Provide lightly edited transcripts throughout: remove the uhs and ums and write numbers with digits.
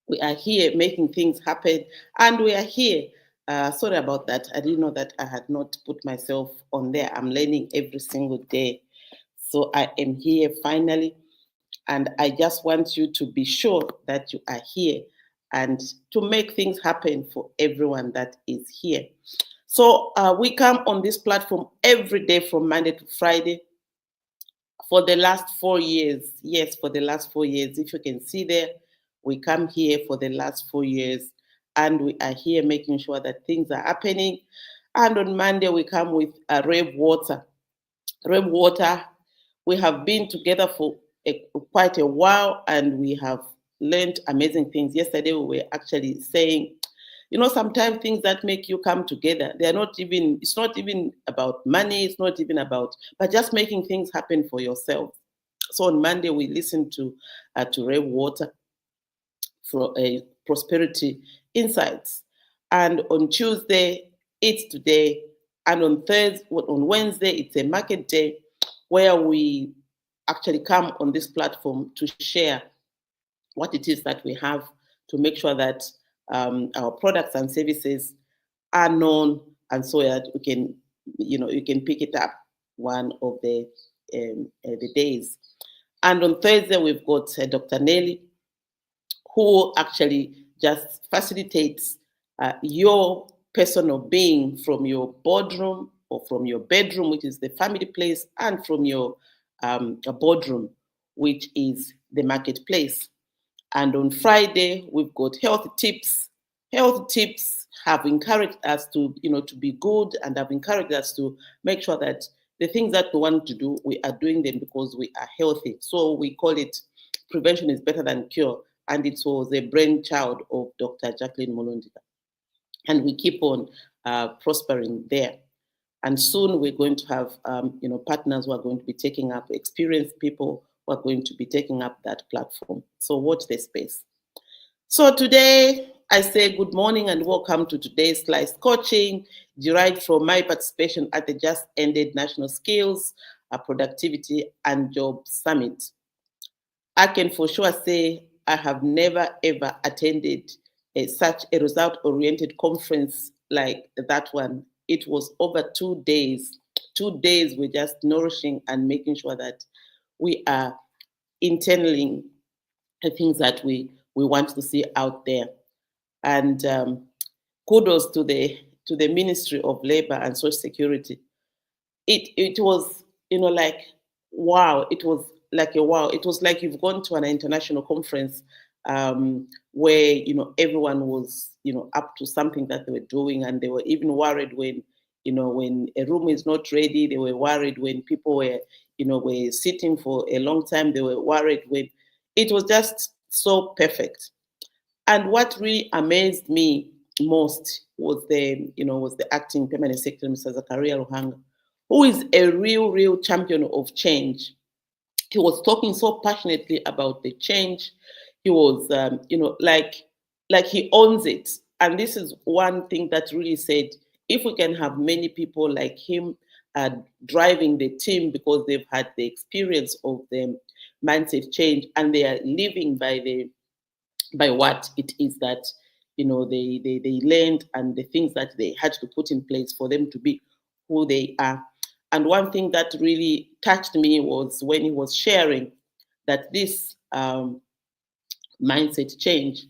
We are here making things happen, and we are here. Sorry about that. I didn't know that I had not put myself on there. I'm learning every single day. So I am here finally, and I just want you to be sure that you are here and to make things happen for everyone that is here. So we come on this platform every day from Monday to Friday for the last 4 years. Yes, for the last 4 years. If you can see there, we come here for the last 4 years, and we are here making sure that things are happening. And on Monday, we come with a Rev Water. Rev Water, we have been together for quite a while, and we have learned amazing things. Yesterday, we were actually saying, sometimes things that make you come together, it's not even about money, it's not even about, but just making things happen for yourself. So on Monday, we listened to Rev Water for prosperity insights. And on Tuesday, it's today. And on Wednesday, it's a market day where we actually come on this platform to share what it is that we have to make sure that our products and services are known, and so that we can, you can pick it up one of the days. And on Thursday, we've got Dr. Nelly, who actually just facilitates your personal being from your boardroom or from your bedroom, which is the family place, and from your boardroom, which is the marketplace. And on Friday, we've got health tips. Health tips have encouraged us to be good, and have encouraged us to make sure that the things that we want to do, we are doing them because we are healthy. So we call it prevention is better than cure. And it was a brainchild of Dr. Jacqueline Molondika. And we keep on prospering there. And soon we're going to have, partners who are going to be taking up, experienced people who are going to be taking up that platform. So watch this space. So today I say good morning and welcome to today's Slice Coaching, derived from my participation at the just ended National Skills, Productivity and Job Summit. I can for sure say I have never ever attended such a result-oriented conference like that one. It was over 2 days. 2 days we're just nourishing and making sure that we are internally the things that we want to see out there. And kudos to the Ministry of Labor and Social Security. It was, like, wow. It was like a wow. It was like you've gone to an international conference where, everyone was, up to something that they were doing, and they were even worried when, when a room is not ready. They were worried when people were, were sitting for a long time. They were worried when it was just so perfect. And what really amazed me most was the acting permanent secretary, Mr. Zakaria Ruhanga, who is a real champion of change. He was talking so passionately about the change. He was, like he owns it. And this is one thing that really said, if we can have many people like him driving the team, because they've had the experience of the mindset change, and they are living by what it is that they learned, and the things that they had to put in place for them to be who they are. And one thing that really touched me was when he was sharing that this mindset change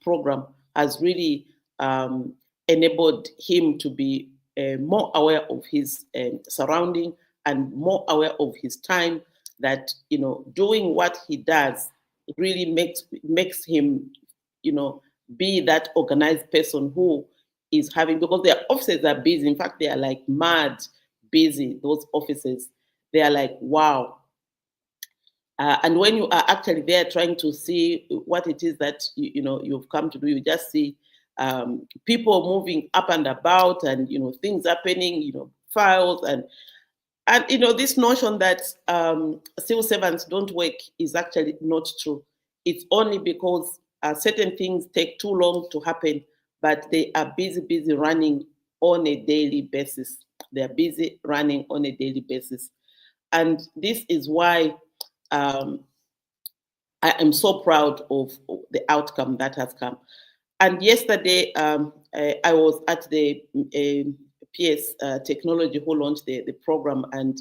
program has really enabled him to be more aware of his surrounding, and more aware of his time, that doing what he does really makes him be that organized person who is having, because their offices are busy. In fact, they are like mad busy. Those offices, they are like, wow. And when you are actually there trying to see what it is that you've come to do, you just see people moving up and about, and things happening, files, and this notion that civil servants don't work is actually not true. It's only because certain things take too long to happen, but they are busy running on a daily basis. They are busy running on a daily basis. And this is why I am so proud of the outcome that has come. And yesterday, I was at the PS Technology who launched the program, and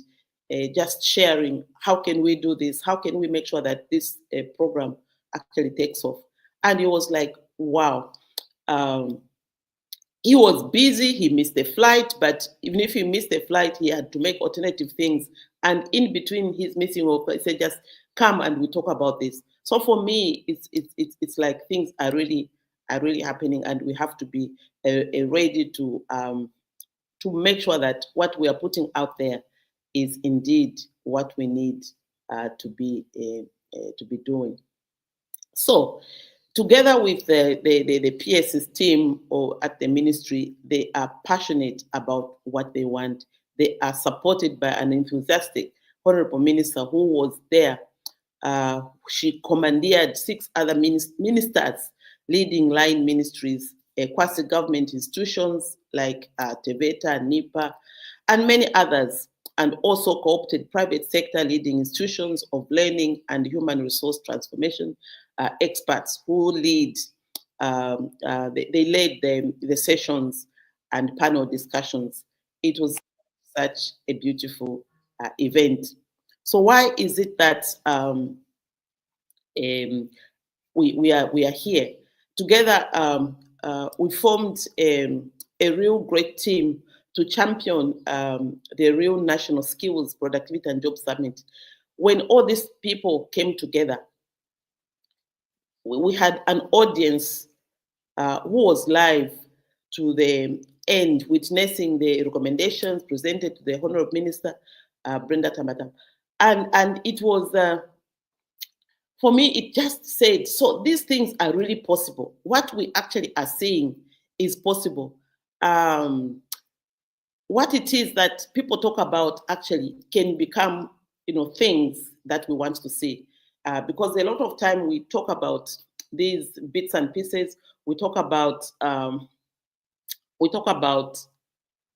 just sharing how can we do this? How can we make sure that this program actually takes off? And he was like, wow. He was busy, he missed the flight, but even if he missed the flight, he had to make alternative things. And in between his missing of, I said, just come and we talk about this. So for me, it's like things are really happening, and we have to be ready to make sure that what we are putting out there is indeed what we need to be doing. So, together with the PS's team or at the ministry, they are passionate about what they want. They are supported by an enthusiastic honorable minister who was there. She commandeered 6 other ministers leading line ministries, quasi-government institutions like TEVETA, NIPA, and many others, and also co-opted private sector leading institutions of learning and human resource transformation experts who lead, they led the sessions and panel discussions. It was such a beautiful event. So why is it that we are here together? We formed a real great team to champion the real national skills, productivity, and job summit. When all these people came together, we had an audience who was live to the end, witnessing the recommendations presented to the Honorable Minister, Brenda Tamata. And it was, for me, it just said, so these things are really possible. What we actually are seeing is possible. What it is that people talk about actually can become, things that we want to see. Because a lot of time we talk about these bits and pieces. We talk about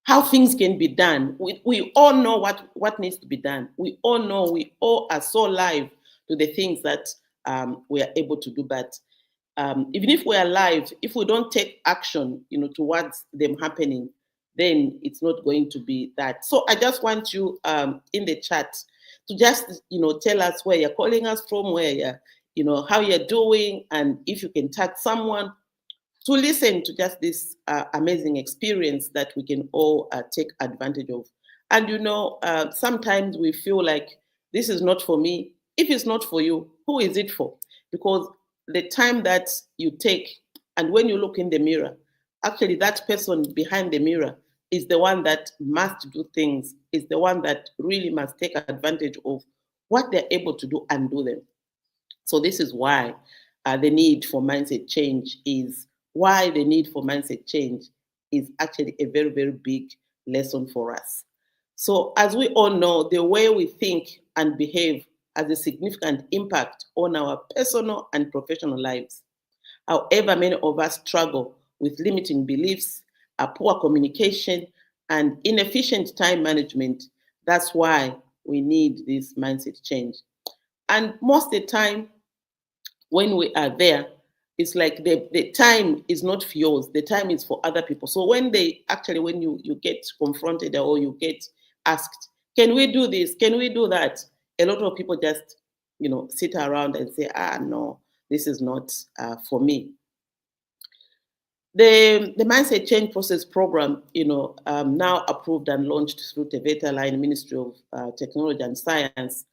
how things can be done. We all know what needs to be done. We all know, we all are so live to the things that we are able to do. But even if we are live, if we don't take action, towards them happening, then it's not going to be that. So I just want you in the chat to just, tell us where you're calling us from, where you're, how you're doing, and if you can tag someone to listen to just this amazing experience that we can all take advantage of. And sometimes we feel like this is not for me. If it's not for you, who is it for? Because the time that you take, and when you look in the mirror, actually that person behind the mirror is the one that must do things, is the one that really must take advantage of what they're able to do and do them. So this is why the need for mindset change is actually a very, very big lesson for us. So as we all know, the way we think and behave has a significant impact on our personal and professional lives. However, many of us struggle with limiting beliefs, poor communication, and inefficient time management. That's why we need this mindset change. And most of the time, when we are there, it's like the time is not for yours, the time is for other people. So when you get confronted or you get asked, can we do this? Can we do that? A lot of people just, sit around and say, no, this is not for me. The Mindset Change Process Program, now approved and launched through TEVETA line Ministry of Technology and Science.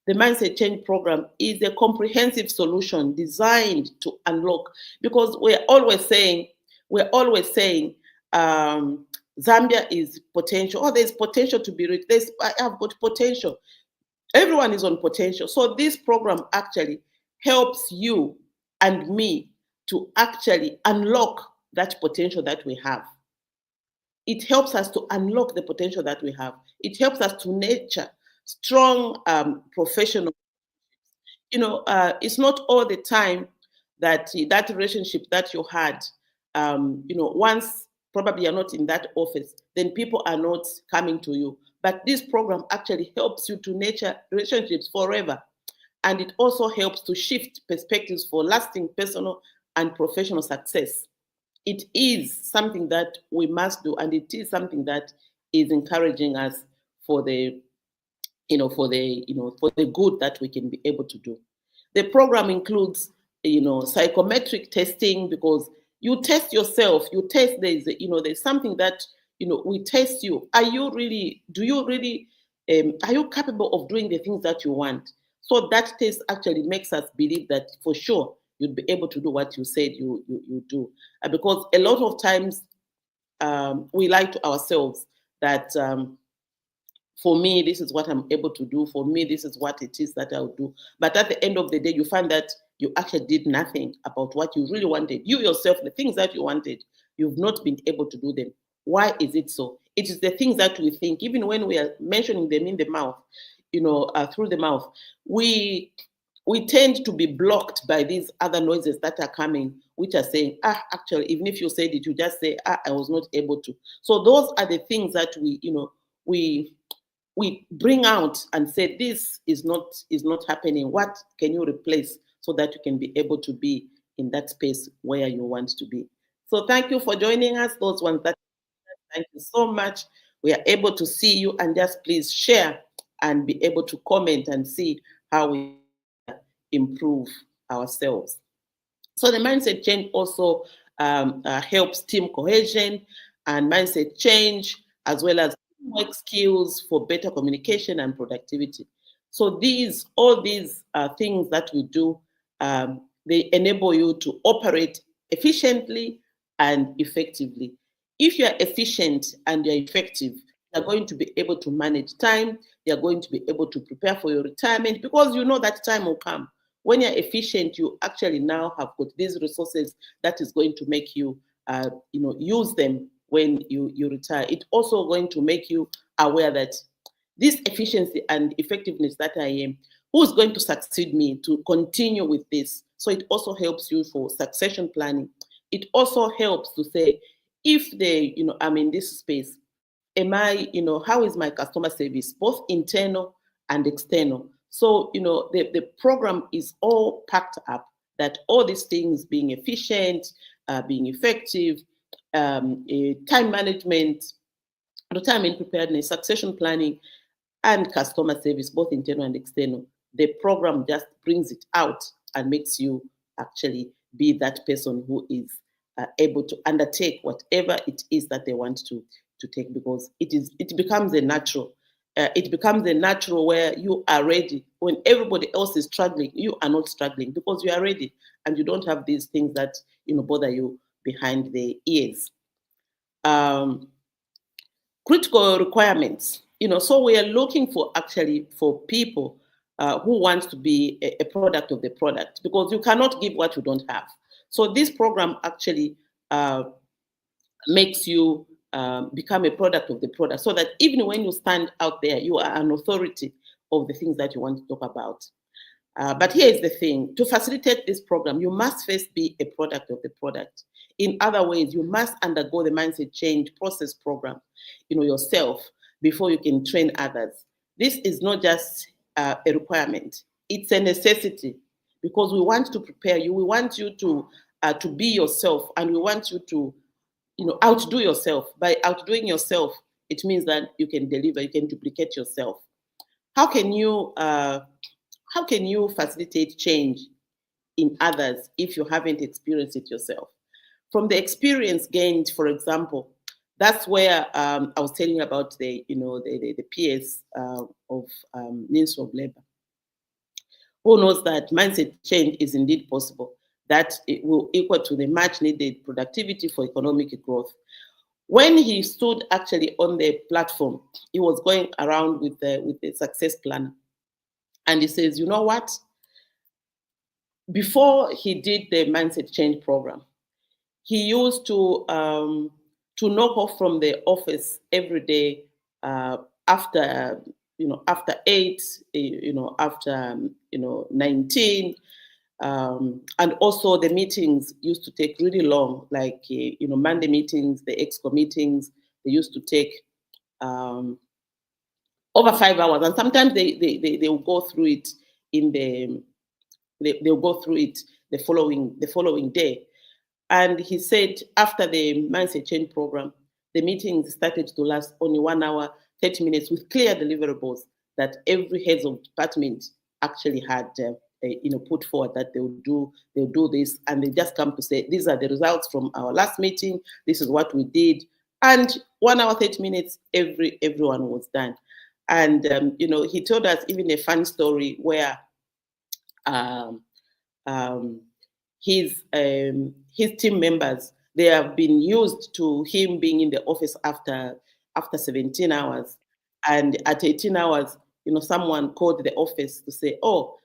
The Mindset Change Program is a comprehensive solution designed to unlock, because we're always saying Zambia is potential. Oh, there's potential to be reached. I have got potential. Everyone is on potential. So this program actually helps you and me to actually unlock that potential that we have. It helps us to unlock the potential that we have. It helps us to nurture strong professional. It's not all the time that that relationship that you had, once probably you're not in that office, then people are not coming to you. But this program actually helps you to nurture relationships forever. and it also helps to shift perspectives for lasting personal and professional success. It is something that we must do, and it is something that is encouraging us for the, for the good that we can be able to do. The program includes, psychometric testing, because you test yourself. You test, there's something that, we test you. Are you really, are you capable of doing the things that you want? So that test actually makes us believe that for sure you'd be able to do what you said you do. Because a lot of times we lie to ourselves that for me, this is what I'm able to do. For me, this is what it is that I'll do. But at the end of the day, you find that you actually did nothing about what you really wanted. You yourself, the things that you wanted, you've not been able to do them. Why is it so? It is the things that we think, even when we are mentioning them in the mouth, through the mouth, we tend to be blocked by these other noises that are coming, which are saying, actually, even if you said it, you just say, I was not able to. So those are the things that we bring out and say, this is not happening. What can you replace so that you can be able to be in that space where you want to be? So thank you for joining us. Those ones that, thank you so much. We are able to see you, and just please share and be able to comment and see how we improve ourselves. So the mindset change also helps team cohesion and mindset change, as well as work skills for better communication and productivity. So all these things that we do, they enable you to operate efficiently and effectively. If you're efficient and you're effective, you're going to be able to manage time. You're going to be able to prepare for your retirement, because you know that time will come. When you're efficient, you actually now have got these resources that is going to make you, use them when you retire. It's also going to make you aware that this efficiency and effectiveness that I am, who's going to succeed me to continue with this? So it also helps you for succession planning. It also helps to say, if I'm in this space, how is my customer service, both internal and external? So, the program is all packed up, that all these things, being efficient, being effective, time management, retirement preparedness, succession planning, and customer service, both internal and external. The program just brings it out and makes you actually be that person who is able to undertake whatever it is that they want to take, because it becomes a natural. It becomes a natural where you are ready. When everybody else is struggling, you are not struggling, because you are ready and you don't have these things that bother you behind the ears. Critical requirements. So we are looking for people who want to be a product of the product, because you cannot give what you don't have. So this program actually makes you become a product of the product, so that even when you stand out there, you are an authority of the things that you want to talk about. But here is the thing: to facilitate this program, you must first be a product of the product. In other ways, you must undergo the mindset change process program, yourself, before you can train others. This is not just a requirement; it's a necessity, because we want to prepare you. We want you to be yourself, and we want you to, outdo yourself. By outdoing yourself, it means that you can deliver, you can duplicate yourself. How can you facilitate change in others if you haven't experienced it yourself? From the experience gained, for example, that's where I was telling you about the PS of Ministry of Labor. Who knows that mindset change is indeed possible, that it will equal to the much needed productivity for economic growth. When he stood actually on the platform, he was going around with the success plan. And he says, you know what? Before he did the mindset change program, he used to knock off from the office every day after 8, after 19, and also the meetings used to take really long, like Monday meetings, the exco meetings, they used to take over 5 hours, and sometimes they will go through it in they'll go through it the following day. And he said after the mindset change program, the meetings started to last only 1 hour, 30 minutes with clear deliverables that every head of department actually had put forward that they'll do this, and they just come to say, these are the results from our last meeting, this is what we did. And 1 hour, 30 minutes, everyone was done. And he told us even a fun story where his team members, they have been used to him being in the office after 17 hours, and at 18 hours, someone called the office to say, oh,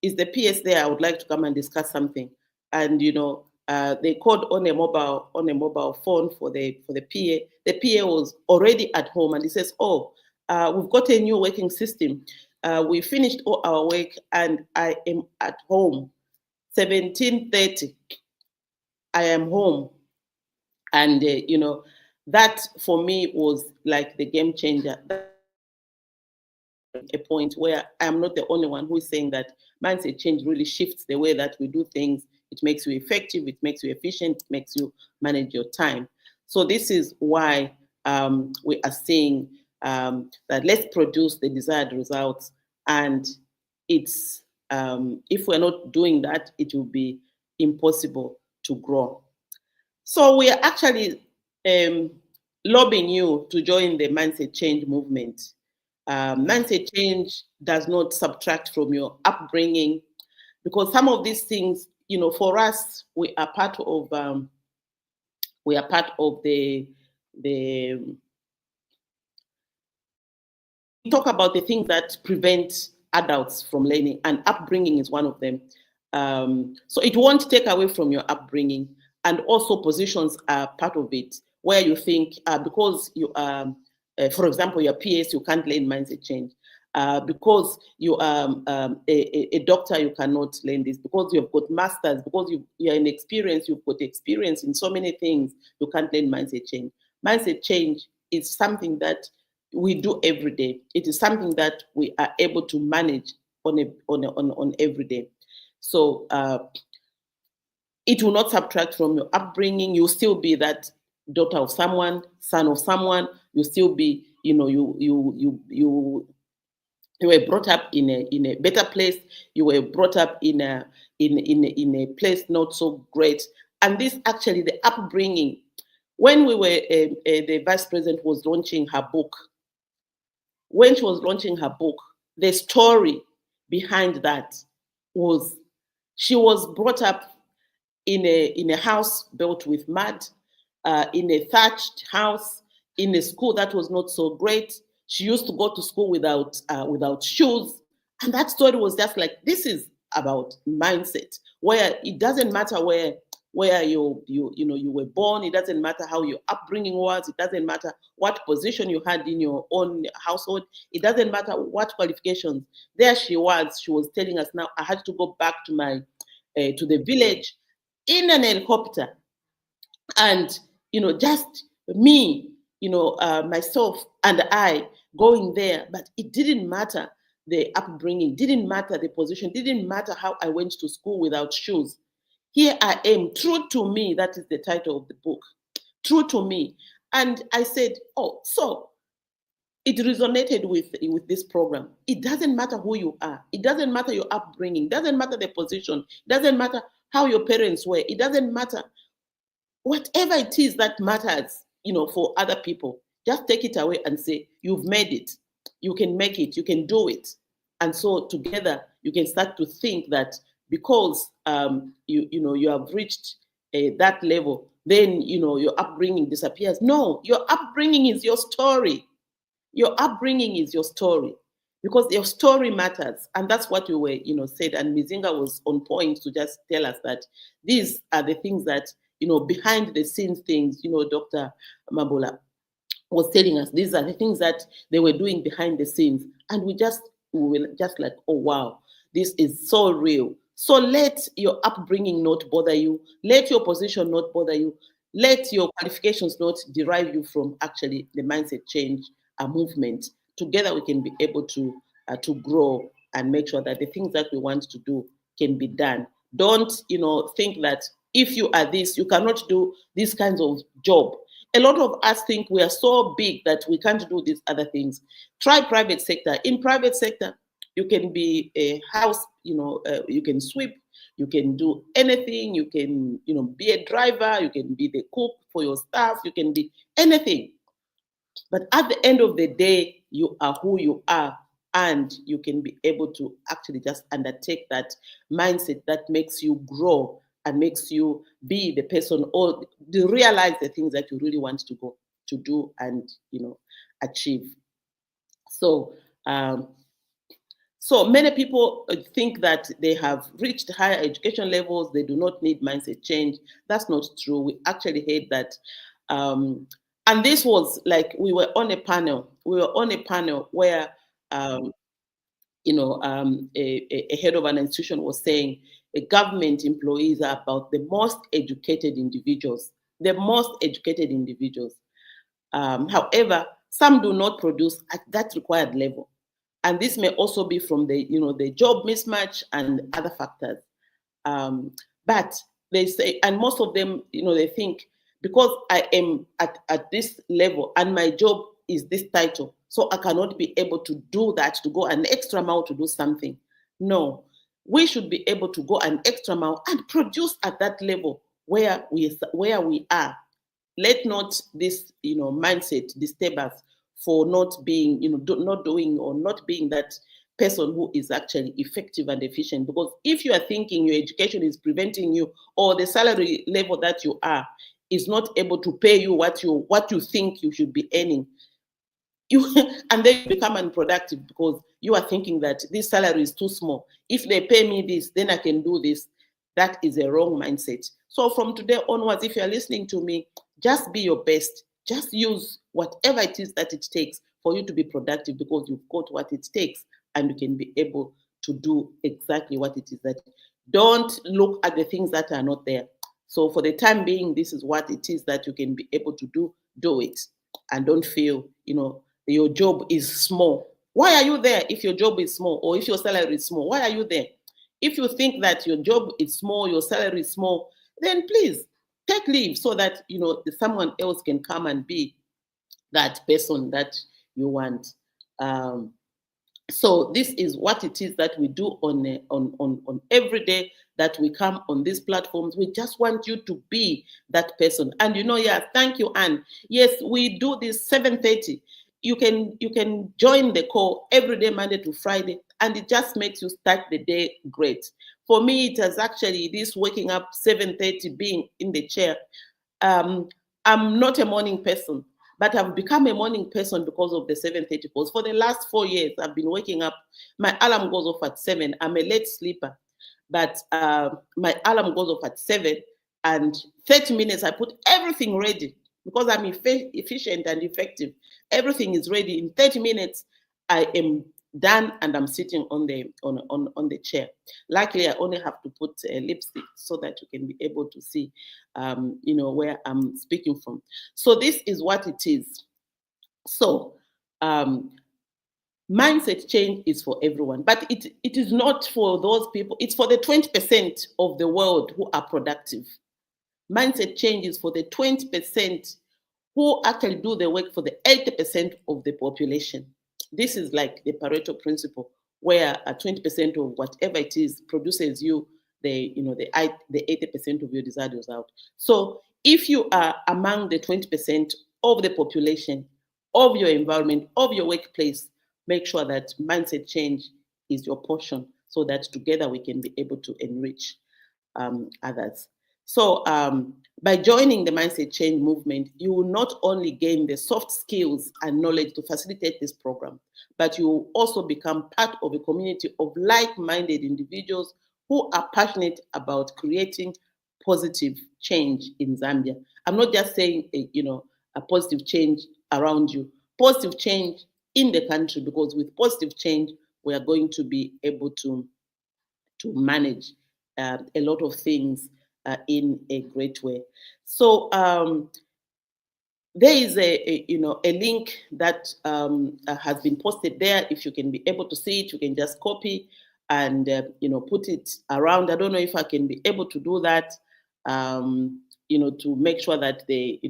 is the PS there? I would like to come and discuss something. And they called on a mobile phone for the PA. The PA was already at home, and he says, oh, we've got a new working system. We finished all our work, and I am at home. 17:30, I am home. And that for me was like the game changer. A point where I'm not the only one who is saying that mindset change really shifts the way that we do things. It makes you effective, it makes you efficient, it makes you manage your time. So this is why we are saying that let's produce the desired results. And it's if we're not doing that, it will be impossible to grow. So we are actually lobbying you to join the mindset change movement. Mindset change does not subtract from your upbringing, because some of these things, for us, we are part of the we talk about the things that prevent adults from learning, and upbringing is one of them. So it won't take away from your upbringing, and also positions are part of it, where you think because you are, for example, your PS, you can't learn mindset change. Because you are a doctor, you cannot learn this. Because you've got masters, because you're inexperienced, you've got experience in so many things, you can't learn mindset change. Mindset change is something that we do every day. It is something that we are able to manage on every day. So it will not subtract from your upbringing. You'll still be that daughter of someone, son of someone. You'll still be, you were brought up in a better place. You were brought up in a place not so great. And this actually, the upbringing, when we were, the vice president was launching her book. When she was launching her book, the story behind that was she was brought up in a house built with mud, in a thatched house, in a school that was not so great. She used to go to school without shoes. And that story was just like, this is about mindset, where it doesn't matter where you were born. It doesn't matter how your upbringing was. It doesn't matter what position you had in your own household. It doesn't matter what qualifications. There she was telling us, now I had to go back to to the village in an helicopter, and just me, myself and I going there. But it didn't matter the upbringing, didn't matter the position, didn't matter how I went to school without shoes. Here I am, true to me. That is the title of the book, True to Me. And I said, oh, so it resonated with this program. It doesn't matter who you are. It doesn't matter your upbringing. It doesn't matter the position. It doesn't matter how your parents were. It doesn't matter. Whatever it is that matters, for other people, just take it away and say, you've made it. You can make it. You can do it. And so together, you can start to think that because you have reached that level, then your upbringing disappears. No, your upbringing is your story. Your upbringing is your story, because your story matters. And that's what you were said. And Mizinga was on point to just tell us that these are the things that behind the scenes things. Dr. Mabula was telling us these are the things that they were doing behind the scenes, and we were just like, oh wow, this is so real. So let your upbringing not bother you. Let your position not bother you. Let your qualifications not derive you from actually the mindset change movement. Together we can be able to grow and make sure that the things that we want to do can be done. Don't, think that if you are this, you cannot do these kinds of job. A lot of us think we are so big that we can't do these other things. Try private sector. In private sector, you can be a house, you can sweep, you can do anything, you can, be a driver, you can be the cook for your staff, you can be anything. But at the end of the day, you are who you are, and you can be able to actually just undertake that mindset that makes you grow and makes you be the person, or to realize the things that you really want to go to do and achieve. So so many people think that they have reached higher education levels, they do not need mindset change. That's not true. We actually hate that. And this was like we were on a panel. We were on a panel where a head of an institution was saying government employees are about the most educated individuals, the most educated individuals. However, some do not produce at that required level. And this may also be from the job mismatch and other factors. But they say, and most of them, they think, because I am at this level and my job is this title, so I cannot be able to do that, to go an extra mile to do something. No, we should be able to go an extra mile and produce at that level where we are. Let not this mindset disturb us for not being not doing or not being that person who is actually effective and efficient. Because if you are thinking your education is preventing you, or the salary level that you are is not able to pay you what you think you should be earning, and then you become unproductive because you are thinking that this salary is too small. If they pay me this, then I can do this. That is a wrong mindset. So from today onwards, if you're listening to me, just be your best. Just use whatever it is that it takes for you to be productive, because you've got what it takes and you can be able to do exactly what it is that. Don't look at the things that are not there. So for the time being, this is what it is that you can be able to do it. And don't feel, your job is small. Why are you there if your job is small, or if your salary is small? Why are you there? If you think that your job is small, your salary is small, then please take leave so that someone else can come and be that person that you want. So this is what it is that we do on every day that we come on these platforms. We just want you to be that person. And thank you, Anne. Yes, we do this 7:30. You can join the call every day, Monday to Friday, and it just makes you start the day great. For me, it has actually this waking up 7:30, being in the chair. I'm not a morning person, but I've become a morning person because of the 7:30 calls. For the last 4 years, I've been waking up. My alarm goes off at 7. I'm a late sleeper, but my alarm goes off at 7, and 30 minutes, I put everything ready because I'm efficient and effective. Everything is ready. In 30 minutes, I am done and I'm sitting on the chair. Luckily, I only have to put lipstick so that you can be able to see, where I'm speaking from. So this is what it is. So mindset change is for everyone, but it is not for those people. It's for the 20% of the world who are productive. Mindset change is for the 20% who actually do the work for the 80% of the population. This is like the Pareto principle, where 20% of whatever it is produces you the 80% of your desired result. So if you are among the 20% of the population, of your environment, of your workplace, make sure that mindset change is your portion, so that together we can be able to enrich others. So by joining the mindset change movement, you will not only gain the soft skills and knowledge to facilitate this program, but you will also become part of a community of like-minded individuals who are passionate about creating positive change in Zambia. I'm not just saying, a positive change around you, positive change in the country, because with positive change, we are going to be able to manage a lot of things in a great way. So there is a link that has been posted there. If you can be able to see it, you can just copy and put it around. I don't know if I can be able to do that. To make sure that the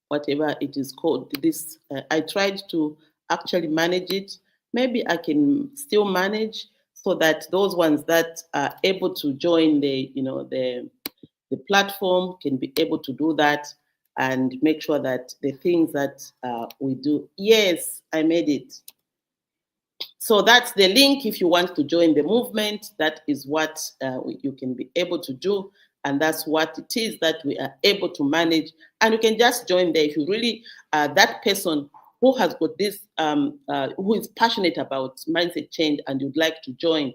whatever it is called, this I tried to actually manage it. Maybe I can still manage so that those ones that are able to join the platform can be able to do that and make sure that the things that we do. Yes, I made it. So that's the link. If you want to join the movement, that is what you can be able to do. And that's what it is that we are able to manage. And you can just join there if you really that person who has got this, who is passionate about mindset change and you'd like to join,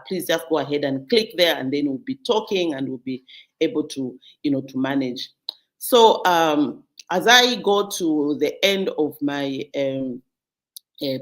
please just go ahead and click there, and then we'll be talking and we'll be able to, to manage. So as I go to the end of my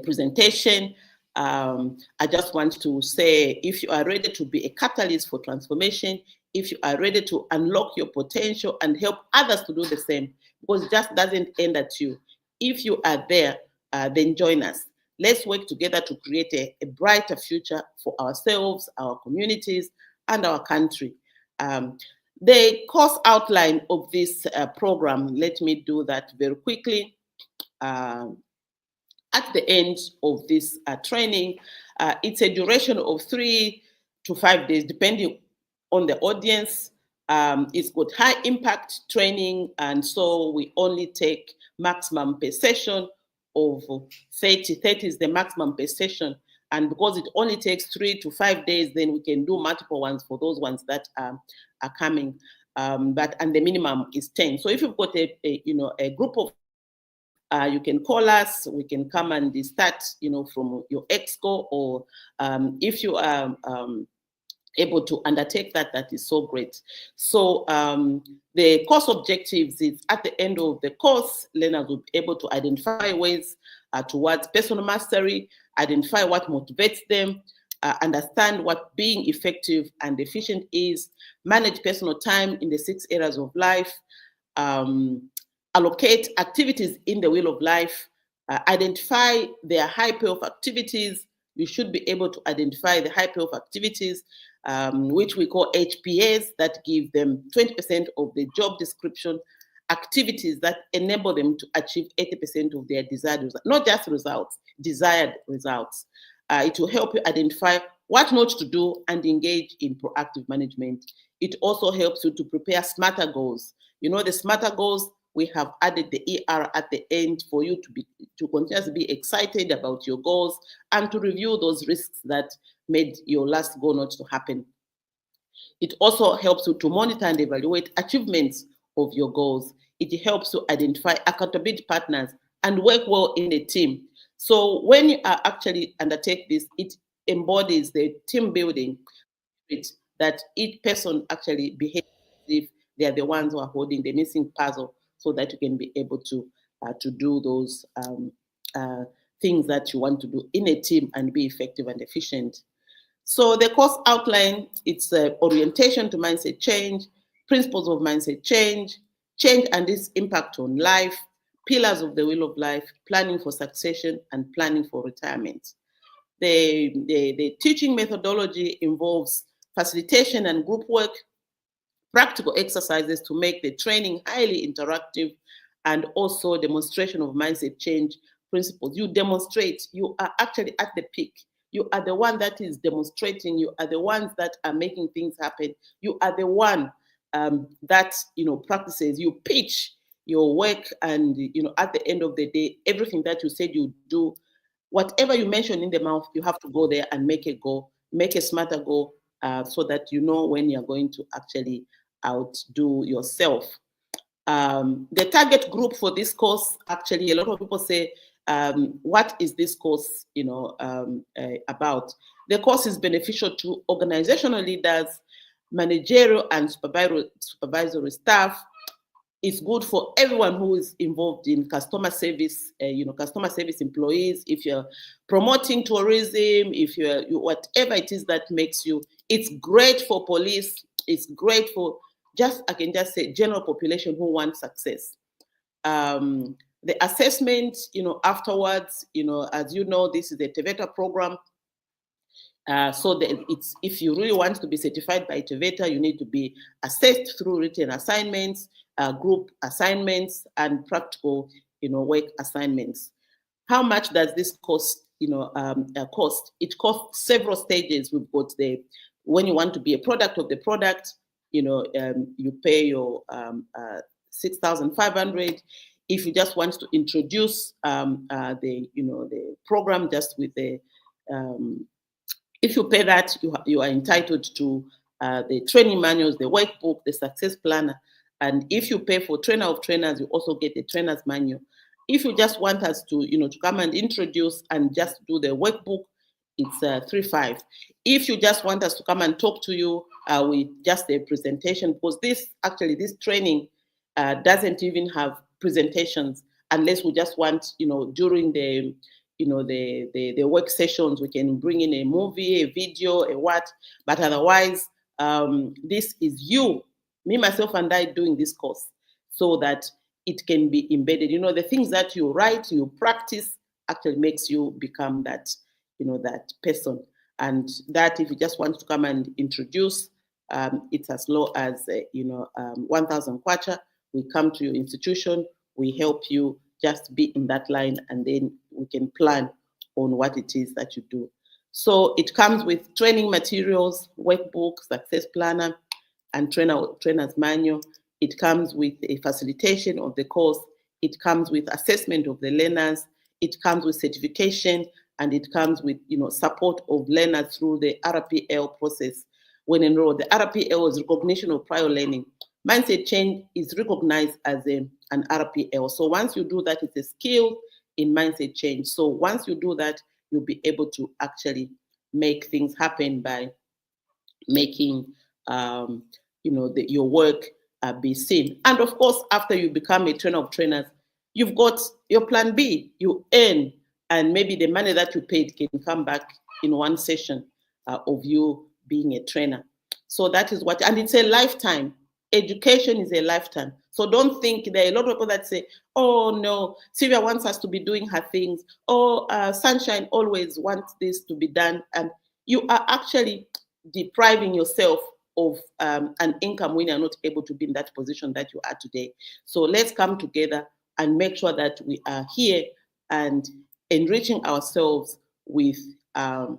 presentation, I just want to say, if you are ready to be a catalyst for transformation, if you are ready to unlock your potential and help others to do the same, because it just doesn't end at you. If you are there, then join us. Let's work together to create a brighter future for ourselves, our communities, and our country. The course outline of this program, let me do that very quickly. At the end of this training, it's a duration of 3 to 5 days, depending on the audience. It's got high impact training, and so we only take maximum per session of 30. 30 is the maximum per session. And because it only takes 3 to 5 days, then we can do multiple ones for those ones that are coming. And the minimum is 10. So if you've got a group of, you can call us. We can come and start, from your exco, or if you are able to undertake that, that is so great. So the course objectives is, at the end of the course, learners will be able to identify ways towards personal mastery, identify what motivates them, understand what being effective and efficient is, manage personal time in the 6 areas of life, allocate activities in the wheel of life, identify their high payoff activities. You should be able to identify the high payoff activities, which we call HPAs, that give them 20% of the job description, activities that enable them to achieve 80% of their desired results, not just results, desired results. It will help you identify what not to do and engage in proactive management. It also helps you to prepare smarter goals. The smarter goals, we have added the ER at the end for you to continuously be excited about your goals and to review those risks that made your last goal not to happen. It also helps you to monitor and evaluate achievements of your goals. It helps you identify accountability partners and work well in a team. So when you actually undertake this, it embodies the team building that each person actually behaves as if they are the ones who are holding the missing puzzle, so that you can be able to do those things that you want to do in a team and be effective and efficient. So the course outline, it's orientation to mindset change, principles of mindset change, change and its impact on life, pillars of the wheel of life, planning for succession, and planning for retirement. The teaching methodology involves facilitation and group work, practical exercises to make the training highly interactive, and also demonstration of mindset change principles. You demonstrate, you are actually at the peak. You are the one that is demonstrating. You are the ones that are making things happen. You are the one that practices. You pitch your work, and at the end of the day, everything that you said you do, whatever you mention in the mouth, you have to go there and make a goal, make a smarter goal, so that you know when you're going to actually outdo yourself. The target group for this course, actually, a lot of people say, what is this course about? The course is beneficial to organizational leaders, managerial and supervisory staff. It's good for everyone who is involved in customer service, customer service employees. If you're promoting tourism, if you're whatever it is that makes you, it's great for police. It's great for I can just say general population who want success. The assessment, afterwards, as you know, this is the TEVETA program. So that if you really want to be certified by TEVETA, you need to be assessed through written assignments, group assignments, and practical, work assignments. How much does this cost? Cost. It costs several stages. We've got when you want to be a product of the product, you pay your 6,500. If you just want to introduce the program just with the if you pay that, you are entitled to the training manuals, the workbook, the success planner. And if you pay for trainer of trainers, you also get the trainer's manual. If you just want us to, to come and introduce and just do the workbook, it's 3,500. If you just want us to come and talk to you with just a presentation, because this training doesn't even have presentations, unless we just want, during the work sessions, we can bring in a movie, a video, a what, but otherwise, this is you, me, myself, and I doing this course so that it can be embedded. The things that you write, you practice, actually makes you become that, that person. And that, if you just want to come and introduce, it's as low as, 1,000 kwacha. We come to your institution, we help you just be in that line, and then we can plan on what it is that you do. So it comes with training materials, workbook, success planner, and trainer's manual. It comes with a facilitation of the course. It comes with assessment of the learners. It comes with certification, and it comes with support of learners through the RPL process. When enrolled, the RPL is recognition of prior learning. Mindset change is recognized as an RPL. So once you do that, it's a skill in mindset change. So once you do that, you'll be able to actually make things happen by making your work be seen. And of course, after you become a trainer of trainers, you've got your plan B. You earn, and maybe the money that you paid can come back in one session of you being a trainer. So that is what, and it's a lifetime. Education is a lifetime. So don't think, there are a lot of people that say, oh no, Sylvia wants us to be doing her things. Oh, Sunshine always wants this to be done. And you are actually depriving yourself of an income when you're not able to be in that position that you are today. So let's come together and make sure that we are here and enriching ourselves with the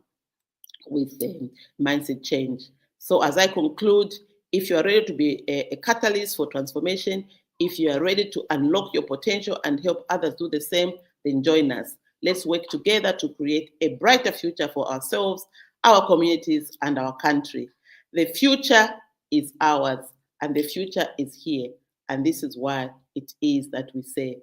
mindset change. So as I conclude, if you are ready to be a catalyst for transformation, if you are ready to unlock your potential and help others do the same, then join us. Let's work together to create a brighter future for ourselves, our communities, and our country. The future is ours, and the future is here. And this is why it is that we say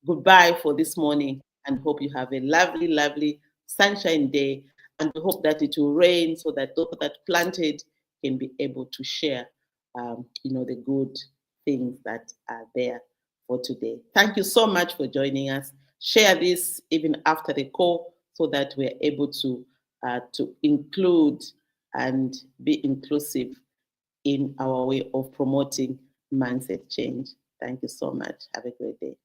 goodbye for this morning, and hope you have a lovely, lovely sunshine day. And we hope that it will rain so that those that planted can be able to share, the good things that are there for today. Thank you so much for joining us. Share this even after the call so that we're able to include and be inclusive in our way of promoting mindset change. Thank you so much. Have a great day.